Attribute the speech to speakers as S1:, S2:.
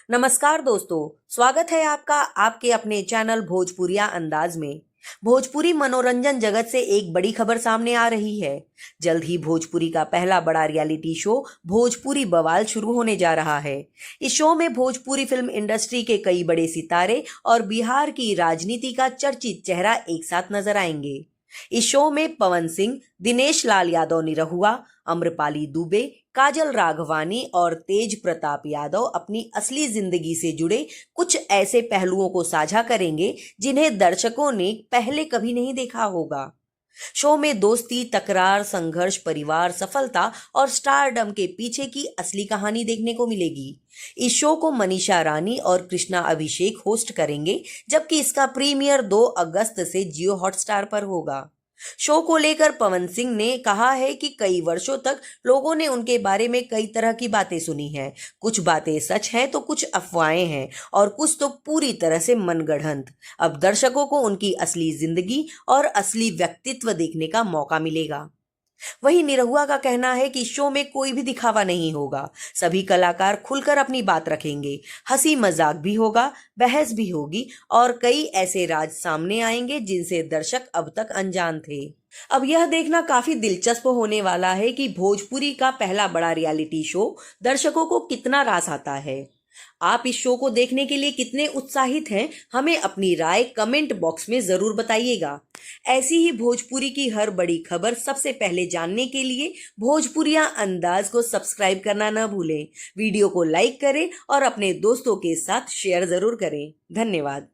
S1: नमस्कार दोस्तों, स्वागत है आपका आपके अपने चैनल भोजपुरिया अंदाज में। भोजपुरी मनोरंजन जगत से एक बड़ी खबर सामने आ रही है। जल्द ही भोजपुरी का पहला बड़ा रियलिटी शो भोजपुरी बवाल शुरू होने जा रहा है। इस शो में भोजपुरी फिल्म इंडस्ट्री के कई बड़े सितारे और बिहार की राजनीति का चर्चित चेहरा एक साथ नजर आएंगे। इस शो में पवन सिंह, दिनेश लाल यादव निरहुआ, अम्रपाली दुबे, काजल राघवानी और तेज प्रताप यादव अपनी असली जिंदगी से जुड़े कुछ ऐसे पहलुओं को साझा करेंगे जिन्हें दर्शकों ने पहले कभी नहीं देखा होगा। शो में दोस्ती, तकरार, संघर्ष, परिवार, सफलता और स्टारडम के पीछे की असली कहानी देखने को मिलेगी। इस शो को मनीषा रानी और कृष्णा अभिषेक होस्ट करेंगे, जबकि इसका प्रीमियर 2 अगस्त से जियो हॉटस्टार पर होगा। शो को लेकर पवन सिंह ने कहा है कि कई वर्षों तक लोगों ने उनके बारे में कई तरह की बातें सुनी हैं। कुछ बातें सच हैं तो कुछ अफवाहें हैं और कुछ तो पूरी तरह से मनगढ़ंत। अब दर्शकों को उनकी असली जिंदगी और असली व्यक्तित्व देखने का मौका मिलेगा। वहीं निरहुआ का कहना है कि शो में कोई भी दिखावा नहीं होगा। सभी कलाकार खुलकर अपनी बात रखेंगे, हंसी मजाक भी होगा, बहस भी होगी और कई ऐसे राज सामने आएंगे जिनसे दर्शक अब तक अनजान थे। अब यह देखना काफी दिलचस्प होने वाला है कि भोजपुरी का पहला बड़ा रियलिटी शो दर्शकों को कितना रास आता है। आप इस शो को देखने के लिए कितने उत्साहित हैं, हमें अपनी राय कमेंट बॉक्स में जरूर बताइएगा। ऐसी ही भोजपुरी की हर बड़ी खबर सबसे पहले जानने के लिए भोजपुरिया अंदाज को सब्सक्राइब करना न भूलें। वीडियो को लाइक करें और अपने दोस्तों के साथ शेयर जरूर करें। धन्यवाद।